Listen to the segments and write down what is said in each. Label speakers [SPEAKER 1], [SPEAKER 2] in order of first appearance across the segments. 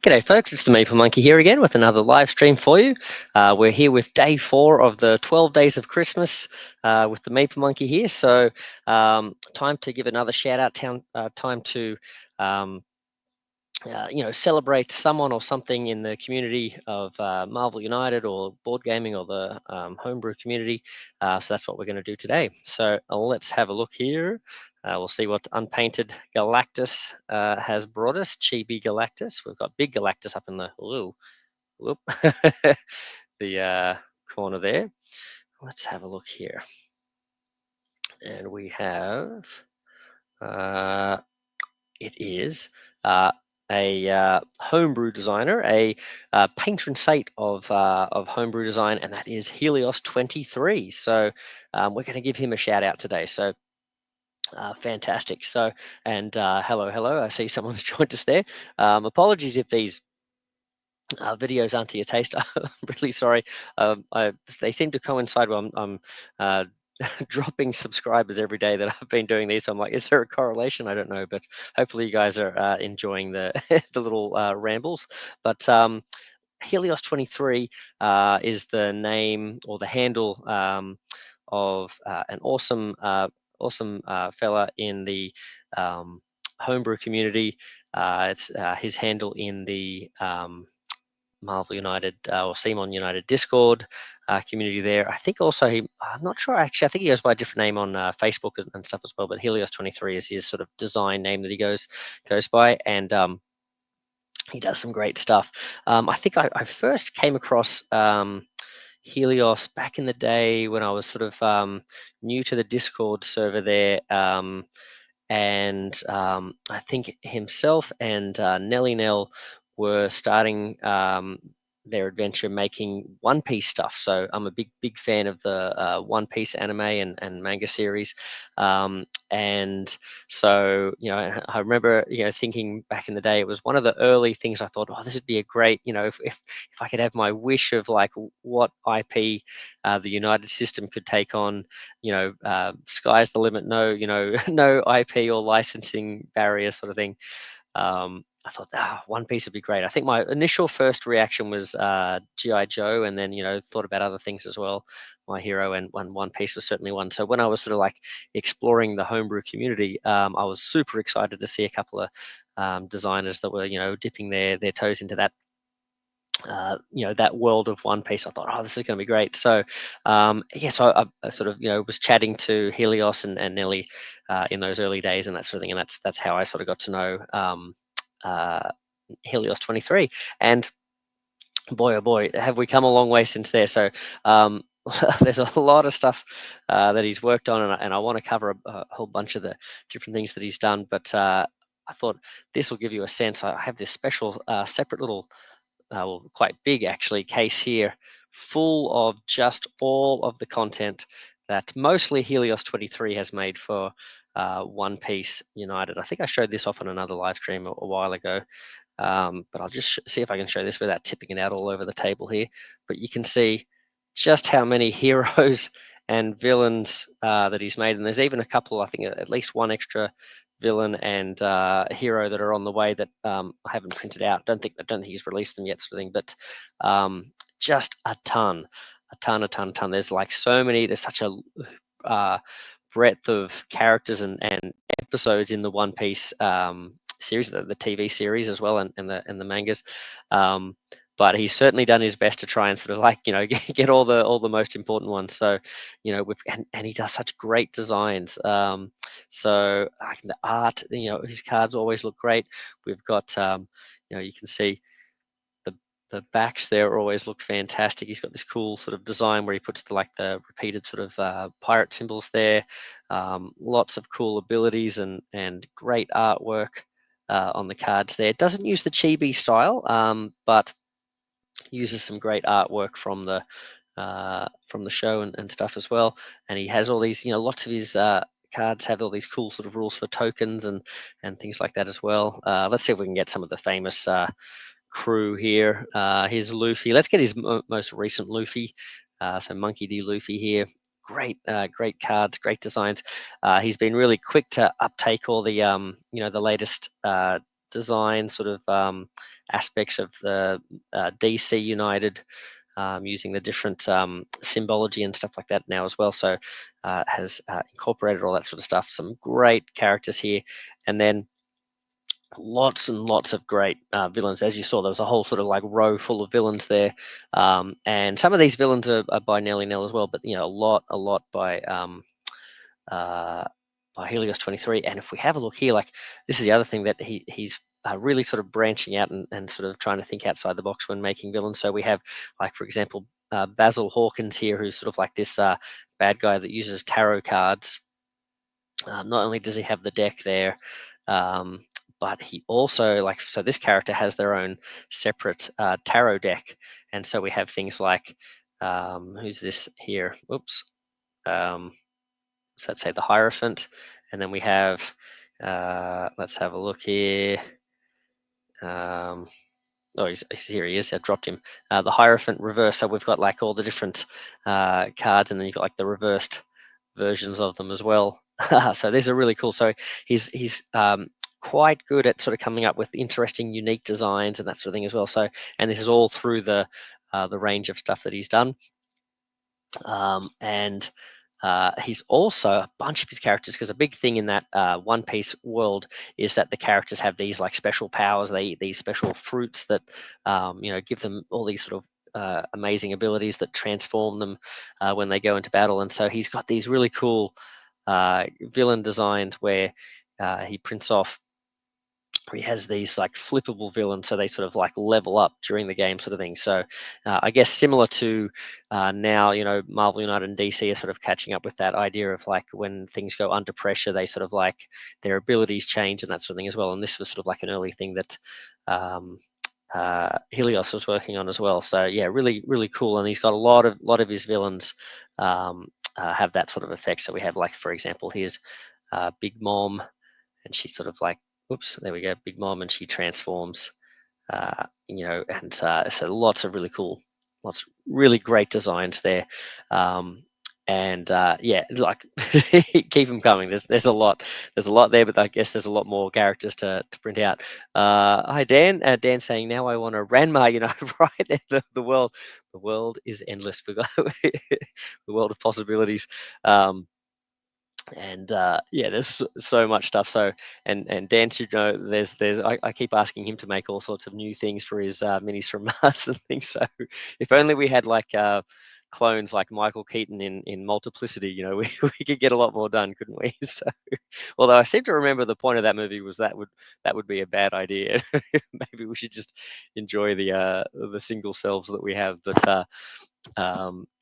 [SPEAKER 1] G'day folks, it's the Meeple Monkey here again with another live stream for you. We're here with day 4 of the 12 days of Christmas with the Meeple Monkey here. So time to give another shout out, time to um, celebrate someone or something in the community of Marvel United or board gaming or the homebrew community. So that's what we're going to do today. So let's have a look here. We'll see what Unpainted Galactus has brought us. Chibi Galactus. We've got Big Galactus up in the the corner there. Let's have a look here. And we have it is a homebrew designer, a patron saint of homebrew design, and that is Helios 23. So we're going to give him a shout out today. So fantastic. So, and hello. I see someone's joined us there. Apologies if these videos aren't to your taste. I'm really sorry. They seem to coincide while I'm dropping subscribers every day that I've been doing these. So I'm like, is there a correlation? I don't know, but hopefully you guys are enjoying the the little rambles. But Helios 23 is the name or the handle of an awesome fella in the homebrew community. It's his handle in the Marvel United or Simon United Discord community there. I think also I'm not sure actually. I think he goes by a different name on Facebook and stuff as well. But Helios 23 is his sort of design name that he goes by, and he does some great stuff. I think I first came across Helios back in the day when I was sort of new to the Discord server there. And I think himself and Nelly Nell were starting their adventure making One Piece stuff. So I'm a big fan of the One Piece anime and manga series. And so, I remember, thinking back in the day, it was one of the early things I thought, oh, this would be a great, if I could have my wish of like what IP the United system could take on, sky's the limit, no, no IP or licensing barrier sort of thing. I thought, One Piece would be great. I think my initial first reaction was G.I. Joe, and then, thought about other things as well. My hero and One Piece was certainly one. So when I was sort of like exploring the homebrew community, I was super excited to see a couple of designers that were, dipping their toes into that. That world of One Piece. I thought, oh, this is going to be great. So, so I sort of, was chatting to Helios and Nelly in those early days and that sort of thing, and that's how I sort of got to know Helios 23. And boy, oh boy, have we come a long way since there. So there's a lot of stuff that he's worked on, and I want to cover a whole bunch of the different things that he's done. But I thought this will give you a sense. I have this special separate little quite big actually case here, full of just all of the content that mostly Helios 23 has made for One Piece United. I think I showed this off on another live stream a while ago, but I'll just see if I can show this without tipping it out all over the table here. But you can see just how many heroes and villains that he's made, and there's even a couple, I think at least one extra villain and hero that are on the way that I haven't printed out. Don't think he's released them yet, sort of thing. But just a ton. There's like so many. There's such a breadth of characters and episodes in the One Piece series, the TV series as well, and the mangas. But he's certainly done his best to try and sort of like, get all the most important ones. So, and he does such great designs. So like the art, his cards always look great. We've got, you can see the backs there always look fantastic. He's got this cool sort of design where he puts the repeated sort of pirate symbols there. Lots of cool abilities and great artwork on the cards there. It doesn't use the chibi style, but uses some great artwork from the show and stuff as well. And he has all these, lots of his cards have all these cool sort of rules for tokens and things like that as well. Let's see if we can get some of the famous crew here. Here's Luffy. Let's get his most recent Luffy. So Monkey D. Luffy here. Great cards, great designs. He's been really quick to uptake all the the latest design sort of aspects of the DC United, using the different symbology and stuff like that now as well. So has incorporated all that sort of stuff. Some great characters here, and then lots and lots of great villains. As you saw, there was a whole sort of like row full of villains there, and some of these villains are by Nelly Nell as well. But you know, a lot uh, by Helios 23. And if we have a look here, like this is the other thing that he's really sort of branching out and sort of trying to think outside the box when making villains. So we have, like for example, Basil Hawkins here, who's sort of like this bad guy that uses tarot cards. Not only does he have the deck there, um, but he also so this character has their own separate tarot deck, and so we have things like who's this here? Whoops. So let's say the Hierophant, and then we have let's have a look here. Oh, here he is. I dropped him. The Hierophant reverse. So we've got like all the different cards, and then you've got like the reversed versions of them as well. So these are really cool. So he's quite good at sort of coming up with interesting, unique designs and that sort of thing as well. So, and this is all through the range of stuff that he's done. And he's also a bunch of his characters, because a big thing in that One Piece world is that the characters have these like special powers. They eat these special fruits that give them all these sort of amazing abilities that transform them when they go into battle. And so he's got these really cool villain designs where he prints off. He has these like flippable villains, so they sort of like level up during the game, sort of thing. So I guess similar to now, Marvel United and DC are sort of catching up with that idea of like when things go under pressure, they sort of like their abilities change and that sort of thing as well. And this was sort of like an early thing that Helios was working on as well. So yeah, really, really cool. And he's got a lot of his villains have that sort of effect. So we have, like for example, here's Big Mom, and she's sort of like, whoops, there we go, Big Mom, and she transforms, and so lots of really cool, lots of really great designs there. And yeah, like keep them coming. There's a lot there, but I guess there's a lot more characters to print out. Hi Dan, Dan saying now I want a Ranma, right? The world is endless. We got the world of possibilities. And yeah, there's so much stuff. So and Dan should know there's I keep asking him to make all sorts of new things for his minis from Mars and things. So if only we had like clones like Michael Keaton in Multiplicity, we could get a lot more done, couldn't we? So although I seem to remember the point of that movie was that would be a bad idea. Maybe we should just enjoy the single selves that we have. But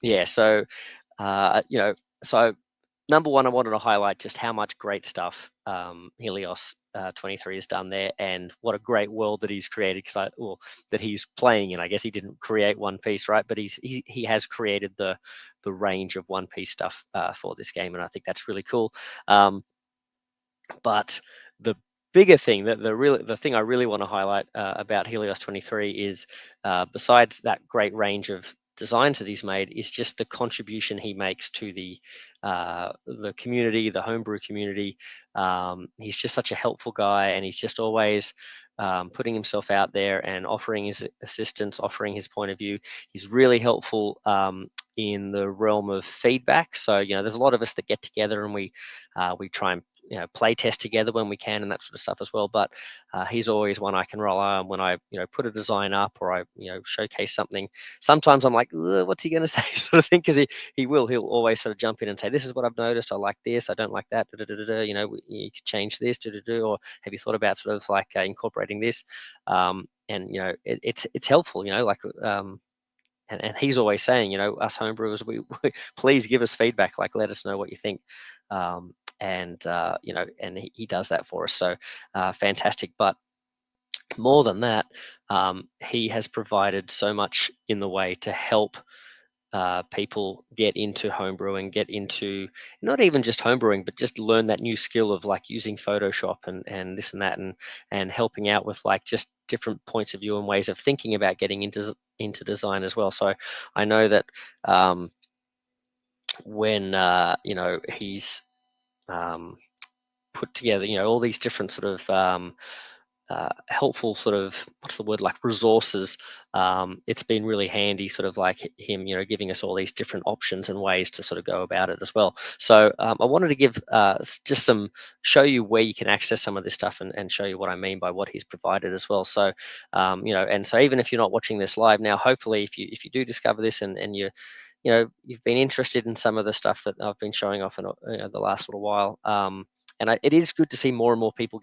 [SPEAKER 1] yeah, so so number one, I wanted to highlight just how much great stuff Helios 23 has done there, and what a great world that he's created. That he's playing in. I guess he didn't create One Piece, right? But he has created the range of One Piece stuff for this game, and I think that's really cool. But the bigger thing, the thing I really want to highlight about Helios 23 is, besides that great range of designs that he's made, is just the contribution he makes to the community, the homebrew community. He's just such a helpful guy, and he's just always putting himself out there and offering his assistance, offering his point of view. He's really helpful in the realm of feedback. So there's a lot of us that get together and we try and play test together when we can and that sort of stuff as well. But he's always one I can rely on when I put a design up, or I showcase something. Sometimes I'm like, what's he going to say, sort of thing, because he'll always sort of jump in and say, this is what I've noticed, I like this, I don't like that, you could change this, or have you thought about sort of like incorporating this? And it's helpful, and he's always saying, us homebrewers, we please give us feedback, like let us know what you think. And he does that for us. So fantastic. But more than that, he has provided so much in the way to help people get into homebrewing, get into not even just homebrewing, but just learn that new skill of like using Photoshop and this and that, and helping out with like just different points of view and ways of thinking about getting into design as well. So I know that when he's put together all these different sort of helpful sort of, what's the word, like resources. It's been really handy, sort of like him, giving us all these different options and ways to sort of go about it as well. So I wanted to give just show you where you can access some of this stuff, and show you what I mean by what he's provided as well. So and so even if you're not watching this live now, hopefully if you do discover this, and you've been interested in some of the stuff that I've been showing off in the last little while. It is good to see more and more people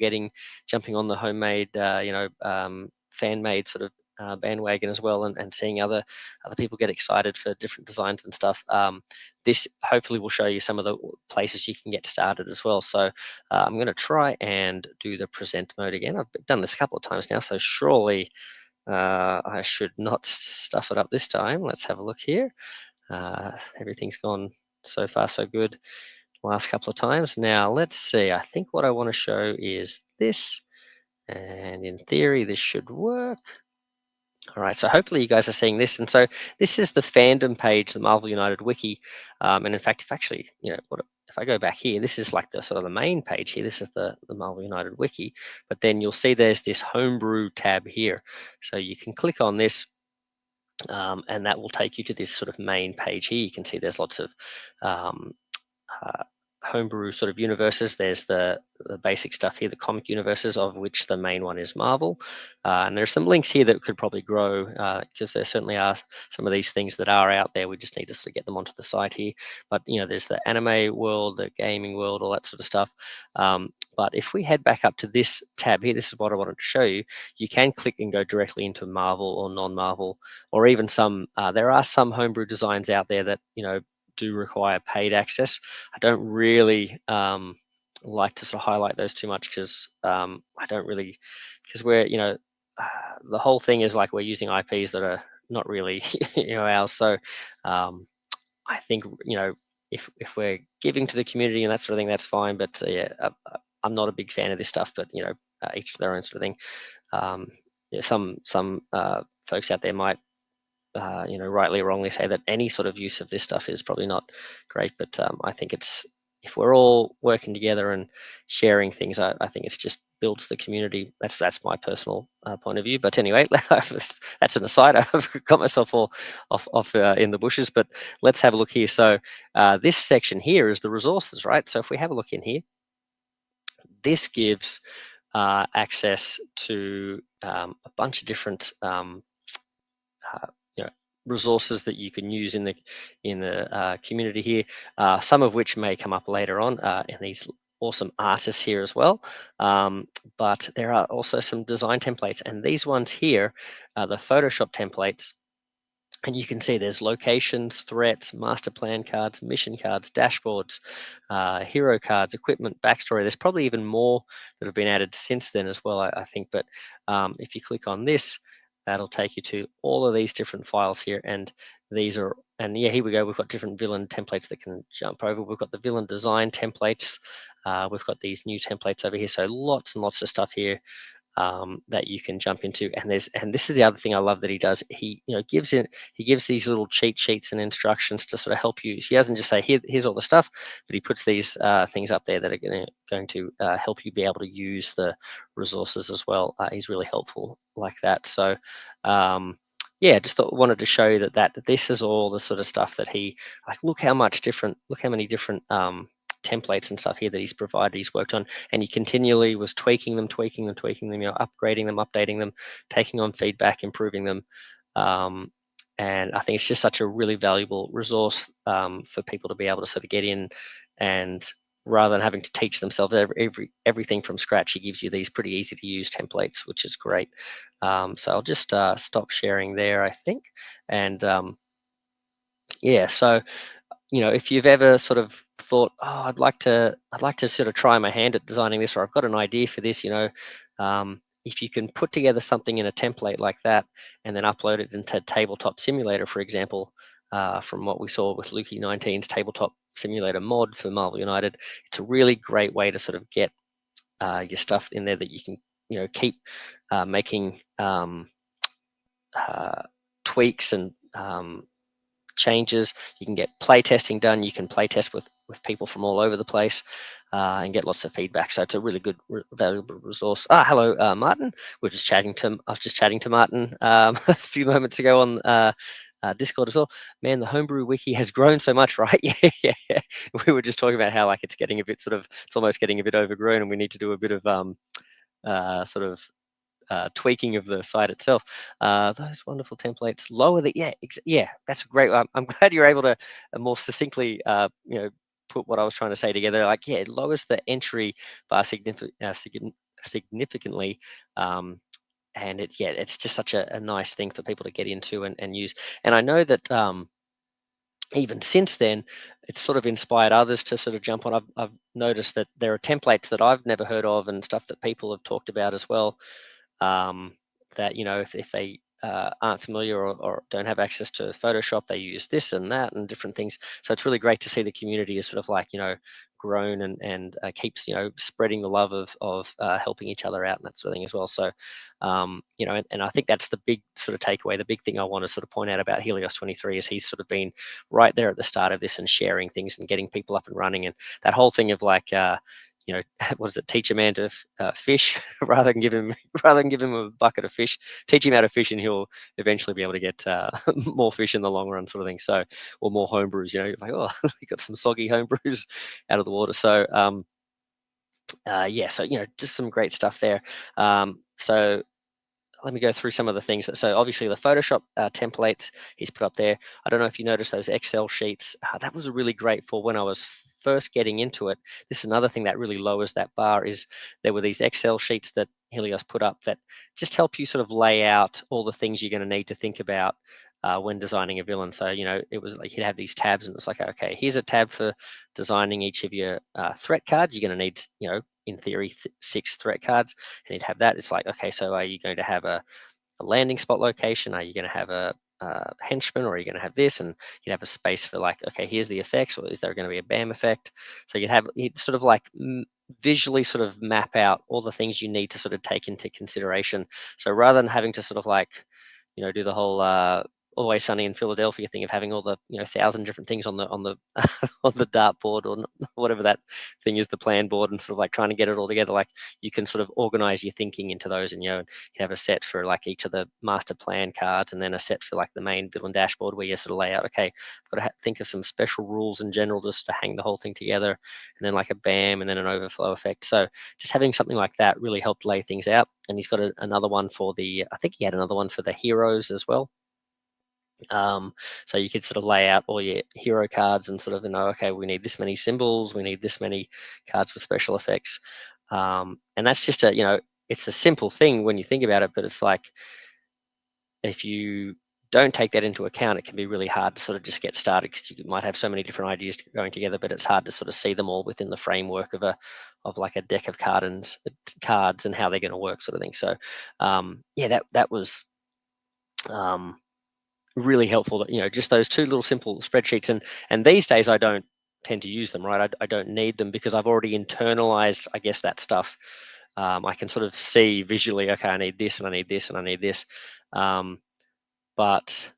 [SPEAKER 1] jumping on the homemade, fan made sort of bandwagon as well, and seeing other people get excited for different designs and stuff. This hopefully will show you some of the places you can get started as well. So I'm going to try and do the present mode again. I've done this a couple of times now, so surely I should not stuff it up this time. Let's have a look here. Everything's gone so far so good last couple of times. Now let's see. I think what I want to show is this, and in theory this should work. All right, so hopefully you guys are seeing this. And so this is the fandom page, the Marvel United wiki. And in fact, if I go back here, this is like the sort of the main page here. This is the Marvel United wiki, but then you'll see there's this homebrew tab here. So you can click on this, and that will take you to this sort of main page here. You can see there's lots of uh, homebrew sort of universes. There's the basic stuff here, the comic universes, of which the main one is Marvel. And there's some links here that could probably grow, because there certainly are some of these things that are out there. We just need to sort of get them onto the site here. But there's the anime world, the gaming world, all that sort of stuff. But if we head back up to this tab here, this is what I wanted to show you. You can click and go directly into Marvel or non-Marvel, or even some. There are some homebrew designs out there that do require paid access. I don't really like to sort of highlight those too much, because I don't really, because we're the whole thing is like we're using IPs that are not really ours. So I think if we're giving to the community and that sort of thing, that's fine. But I'm not a big fan of this stuff. But each to their own sort of thing. Some folks out there might rightly or wrongly say that any sort of use of this stuff is probably not great, but I think if we're all working together and sharing things, I think it's just builds the community. That's my personal point of view. But anyway, that's an aside. I've got myself all off in the bushes. But let's have a look here. So this section here is the resources, right? So if we have a look in here, this gives access to a bunch of different resources that you can use in the community here, some of which may come up later on, and these awesome artists here as well. But there are also some design templates, and these ones here are the Photoshop templates. And you can see there's locations, threats, master plan cards, mission cards, dashboards, hero cards, equipment, backstory. There's probably even more that have been added since then as well, I think. But if you click on this, that'll take you to all of these different files here. And yeah, here we go. We've got different villain templates that can jump over. We've got the villain design templates. We've got these new templates over here. So lots and lots of stuff here that you can jump into. And this is the other thing I love that he does. He gives these little cheat sheets and instructions to sort of help you. He doesn't just say here's all the stuff, but he puts these things up there that are going to help you be able to use the resources as well. He's really helpful like that. So yeah, just wanted to show you that this is all the sort of stuff that look how many different templates and stuff here that he's provided, he's worked on, and he continually was tweaking them, upgrading them, updating them, taking on feedback, improving them. And I think it's just such a really valuable resource for people to be able to sort of get in, and rather than having to teach themselves everything from scratch, he gives you these pretty easy to use templates, which is great. So I'll just stop sharing there, I think. And yeah, so if you've ever sort of thought, oh, I'd like to sort of try my hand at designing this, or I've got an idea for this, if you can put together something in a template like that and then upload it into Tabletop Simulator, for example, from what we saw with Luki 19's Tabletop Simulator mod for Marvel United, it's a really great way to sort of get your stuff in there that you can, keep making tweaks and changes. You can get play testing done. You can play test with with people from all over the place, and get lots of feedback. So it's a really good, valuable resource. Ah, hello, Martin. I was just chatting to Martin a few moments ago on Discord as well. Man, the homebrew wiki has grown so much, right? Yeah, yeah, yeah. We were just talking about how like it's getting a bit it's almost getting a bit overgrown, and we need to do a bit of sort of tweaking of the site itself. Those wonderful templates lower the yeah. That's great. I'm glad you're able to more succinctly put what I was trying to say together. Like yeah, it lowers the entry bar significantly. And it's just such a nice thing for people to get into and use. And I know that even since then, it's sort of inspired others to sort of jump on. I've noticed that there are templates that I've never heard of and stuff that people have talked about as well, um, that if they aren't familiar or don't have access to Photoshop, they use this and that and different things. So it's really great to see the community is sort of like grown and keeps spreading the love of helping each other out and that sort of thing as well. So and I think that's the big sort of takeaway. The big thing I want to sort of point out about Helios 23 is he's sort of been right there at the start of this and sharing things and getting people up and running, and that whole thing of like what is it? Teach a man to fish rather than give him a bucket of fish. Teach him how to fish, and he'll eventually be able to get more fish in the long run, sort of thing. So, or more home brews. Like you got some soggy home brews out of the water. So, yeah. So just some great stuff there. So let me go through some of the things. So obviously the Photoshop templates he's put up there. I don't know if you noticed those Excel sheets. That was really great for when I was first getting into it. This is another thing that really lowers that bar is there were these Excel sheets that Helios put up that just help you sort of lay out all the things you're going to need to think about when designing a villain. So, it was like you'd have these tabs and it's like, okay, here's a tab for designing each of your threat cards. You're going to need, in theory, 6 threat cards, and you'd have that. It's like, okay, so are you going to have a landing spot location? Are you going to have a henchman, or are you going to have this? And you'd have a space for like, okay, here's the effects, or is there going to be a BAM effect? So you'd sort of like visually sort of map out all the things you need to sort of take into consideration. So rather than having to sort of like, do the whole Always Sunny in Philadelphia thing of having all the 1,000 different things on the on the dartboard or whatever that thing is, the plan board, and sort of like trying to get it all together. Like you can sort of organize your thinking into those, and you have a set for like each of the master plan cards, and then a set for like the main villain dashboard where you sort of lay out, okay, I've got to think of some special rules in general just to hang the whole thing together, and then like a BAM and then an overflow effect. So just having something like that really helped lay things out. And he's got another one for I think he had another one for the heroes as well. So you could sort of lay out all your hero cards and sort of okay, we need this many symbols, we need this many cards with special effects, and that's just it's a simple thing when you think about it, but it's like if you don't take that into account, it can be really hard to sort of just get started because you might have so many different ideas going together, but it's hard to sort of see them all within the framework of like a deck of cards and how they're going to work, sort of thing. So yeah, that was really helpful that just those two little simple spreadsheets, and these days I don't tend to use them, right? I don't need them because I've already internalized, I guess, that stuff. I can sort of see visually, okay, I need this and I need this and I need this, but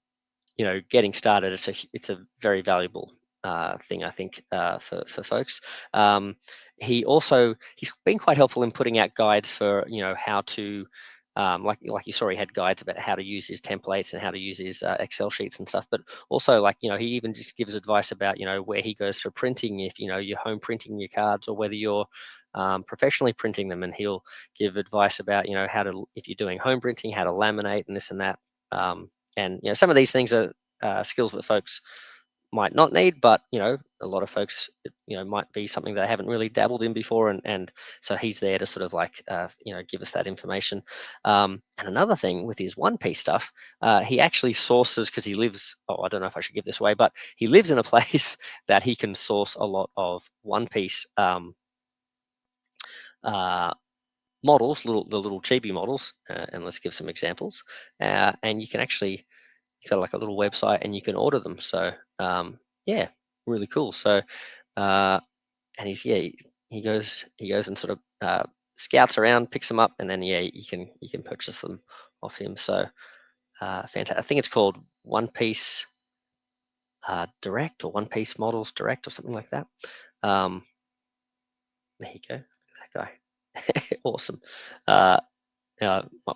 [SPEAKER 1] getting started, it's a very valuable thing, I think, for folks. He's been quite helpful in putting out guides for how to like you saw, he had guides about how to use his templates and how to use his Excel sheets and stuff. But also, like he even just gives advice about where he goes for printing, if you're home printing your cards, or whether you're professionally printing them, and he'll give advice about how to, if you're doing home printing, how to laminate and this and that. And some of these things are skills that folks might not need, but a lot of folks might be something they haven't really dabbled in before, and so he's there to sort of like give us that information. And another thing with his One Piece stuff, he actually sources, because he lives, I don't know if I should give this away, but he lives in a place that he can source a lot of One Piece uh, models, the little chibi models, and let's give some examples. And you can actually, you've got like a little website and you can order them. So yeah, really cool. So and he goes and sort of scouts around, picks them up, and then you can purchase them off him. So fantastic. I think it's called One Piece Direct or One Piece models Direct or something like that. Um, there you go, that guy, awesome. Uh,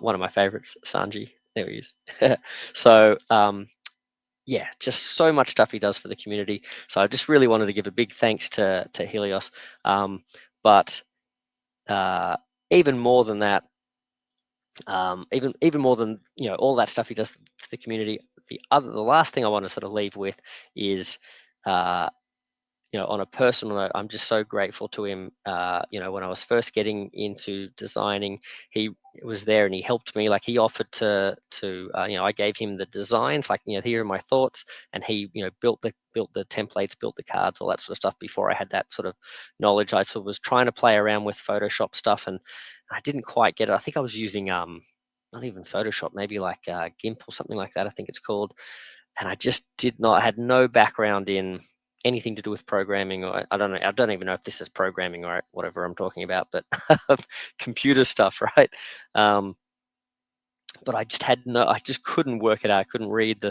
[SPEAKER 1] One of my favorites, Sanji. There he is. So yeah, just so much stuff he does for the community. So I just really wanted to give a big thanks to Helios. But uh, even more than that, even more than all that stuff he does for the community. The last thing I want to sort of leave with is. Uh, on a personal note, I'm just so grateful to him. When I was first getting into designing, he was there and he helped me. Like he offered I gave him the designs, like here are my thoughts, and he built the templates, built the cards, all that sort of stuff. Before I had that sort of knowledge, I sort of was trying to play around with Photoshop stuff, and I didn't quite get it. I think I was using not even Photoshop, maybe like GIMP or something like that, I think it's called, and I just did not had no background in anything to do with programming, or I don't know. I don't even know if this is programming or whatever I'm talking about, but computer stuff, right? Um, but I just couldn't work it out. I couldn't read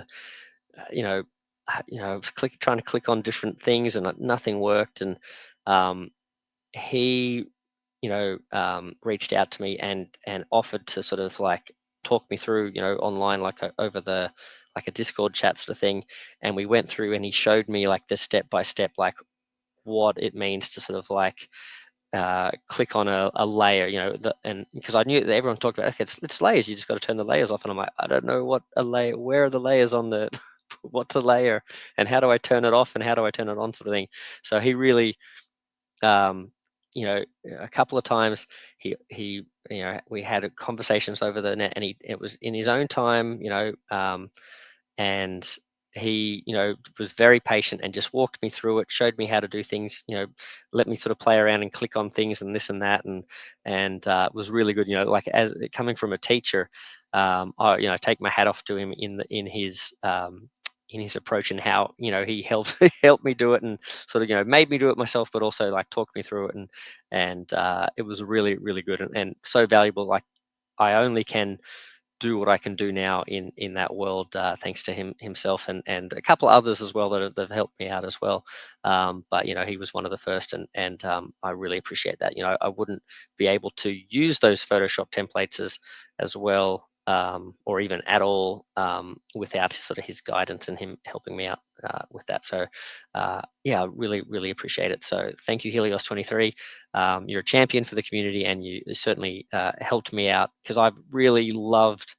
[SPEAKER 1] you know, I was trying to click on different things, and nothing worked. And um, he reached out to me and offered to sort of like talk me through, online, like over the like a Discord chat sort of thing. And we went through, and he showed me like the step by step, like what it means to sort of like click on a layer, and because I knew that everyone talked about, okay, it's layers, you just got to turn the layers off, and I'm like, I don't know what a layer, where are the layers on the, what's a layer, and how do I turn it off, and how do I turn it on, sort of thing. So he really um, a couple of times we had conversations over the net, and it was in his own time, and he was very patient and just walked me through it, showed me how to do things, let me sort of play around and click on things and this and that, and was really good, like, as coming from a teacher. I take my hat off to him in his approach, and how he helped helped me do it, and sort of made me do it myself, but also like talked me through it, and it was really, really good, and so valuable. Like, I only can do what I can do now in that world, thanks to himself, and a couple of others as well that have helped me out as well. But he was one of the first, and I really appreciate that. I wouldn't be able to use those Photoshop templates as well, or even at all, without sort of his guidance and him helping me out with that. So yeah, I really, really appreciate it. So thank you, Helios 23. You're a champion for the community, and you certainly helped me out, because I've really loved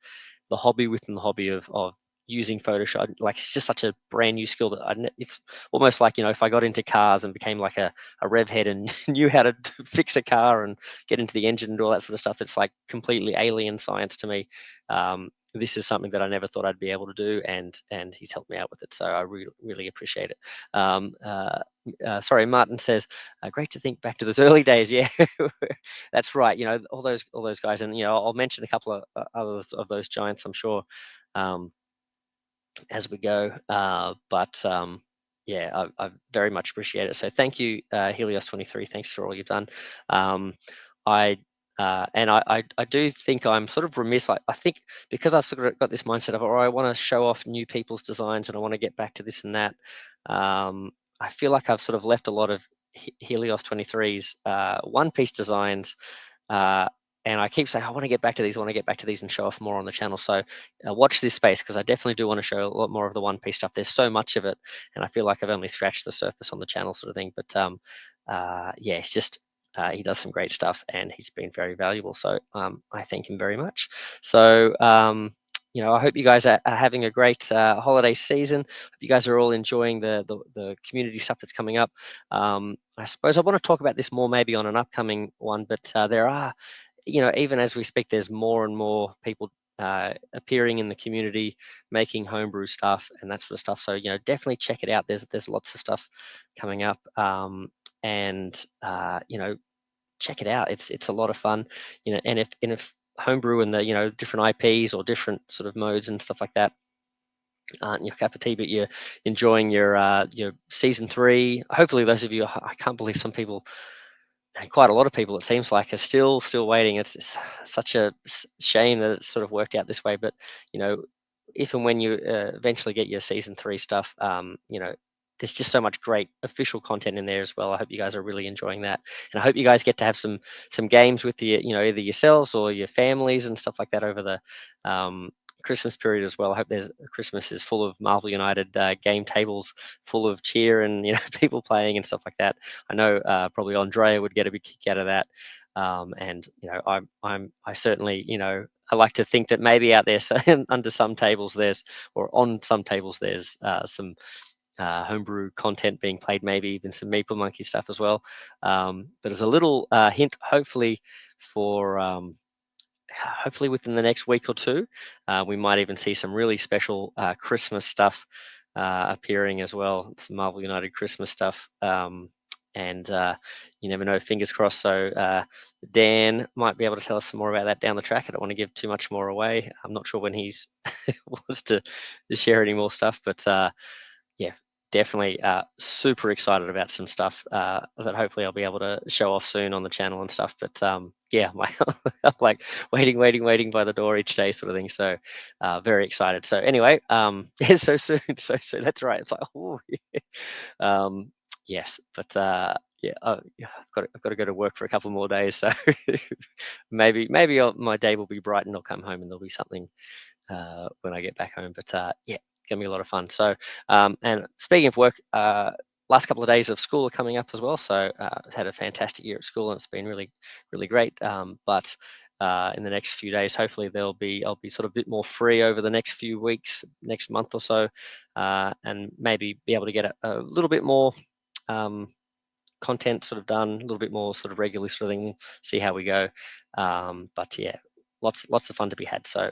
[SPEAKER 1] the hobby within the hobby of using Photoshop. Like, it's just such a brand new skill that it's almost like, if I got into cars and became like a rev head and knew how to fix a car and get into the engine and all that sort of stuff, it's like completely alien science to me. This is something that I never thought I'd be able to do, and he's helped me out with it. So I really, really appreciate it. Sorry, Martin says, great to think back to those early days. Yeah, that's right. All those guys, and I'll mention a couple of others of those giants, I'm sure, um, as we go. But yeah, I very much appreciate it. So thank you, Helios 23. Thanks for all you've done. Um, I and I do think I'm sort of remiss. I think, because I've sort of got this mindset of, oh, I want to show off new people's designs, and I want to get back to this and that. I feel like I've sort of left a lot of Helios 23's one piece designs. Uh, and I keep saying, I want to get back to these, I want to get back to these and show off more on the channel. So watch this space, because I definitely do want to show a lot more of the one piece stuff. There's so much of it, and I feel like I've only scratched the surface on the channel, sort of thing. But yeah, it's just he does some great stuff, and he's been very valuable. So I thank him very much. So I hope you guys are having a great holiday season. Hope you guys are all enjoying the community stuff that's coming up. I suppose I want to talk about this more maybe on an upcoming one, but there are, even as we speak, there's more and more people appearing in the community, making homebrew stuff and that sort of stuff. So definitely check it out. There's lots of stuff coming up, and check it out. It's a lot of fun, and if homebrew and the different IPs or different sort of modes and stuff like that aren't your cup of tea, but you're enjoying your season 3. Hopefully, those of you, I can't believe some people, and quite a lot of people, it seems like, are still waiting. It's such a shame that it's sort of worked out this way, but you know if and when you eventually get your season 3 stuff, there's just so much great official content in there as well. I hope you guys are really enjoying that, and I hope you guys get to have some games with either yourselves or your families and stuff like that over the Christmas period as well. I hope there's Christmas is full of Marvel United game tables, full of cheer and people playing and stuff like that. I know probably Andrea would get a big kick out of that, and I certainly I like to think that maybe out there, so under some tables there's, or on some tables there's some homebrew content being played, maybe even some Meeple Monkey stuff as well. But as a little hint, for hopefully within the next week or two, we might even see some really special Christmas stuff appearing as well, some Marvel United Christmas stuff. And you never know, fingers crossed. So Dan might be able to tell us some more about that down the track. I don't want to give too much more away. I'm not sure when he's wants to share any more stuff, but yeah, definitely super excited about some stuff that hopefully I'll be able to show off soon on the channel and stuff. But yeah, I'm like waiting by the door each day, sort of thing. So very excited. So anyway, yeah, so soon, so soon. That's right. It's like, oh, yeah. Yes, but yeah, yeah, I've got to go to work for a couple more days. So maybe my day will be bright and I'll come home and there'll be something when I get back home. But yeah, gonna be a lot of fun. So, and speaking of work, last couple of days of school are coming up as well. So, I've had a fantastic year at school, and it's been really, really great. But in the next few days, hopefully I'll be sort of a bit more free over the next few weeks, next month or so, and maybe be able to get a little bit more. Content sort of done a little bit more sort of regularly, sort of thing. We'll see how we go. But yeah, lots of fun to be had. So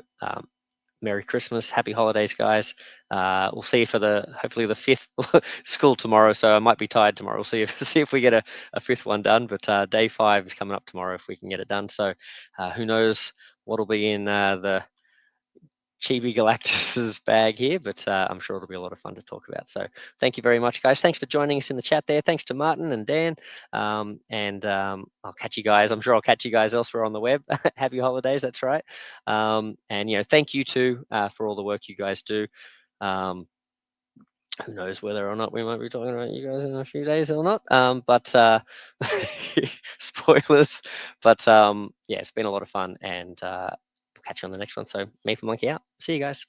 [SPEAKER 1] Merry Christmas, Happy Holidays, guys. We'll see you for hopefully the 5th school tomorrow. So I might be tired tomorrow. We'll see if we get a 5th one done. But day 5 is coming up tomorrow if we can get it done. So who knows what'll be in the Chibi Galactus's bag here, but I'm sure it'll be a lot of fun to talk about. So thank you very much, guys. Thanks for joining us in the chat there. Thanks to Martin and Dan. And I'll catch you guys. I'm sure I'll catch you guys elsewhere on the web. Happy holidays, that's right. And thank you too for all the work you guys do. Who knows whether or not we might be talking about you guys in a few days or not. But spoilers. But yeah, it's been a lot of fun, and we'll catch you on the next one. So Meeple Monkey out. See you guys.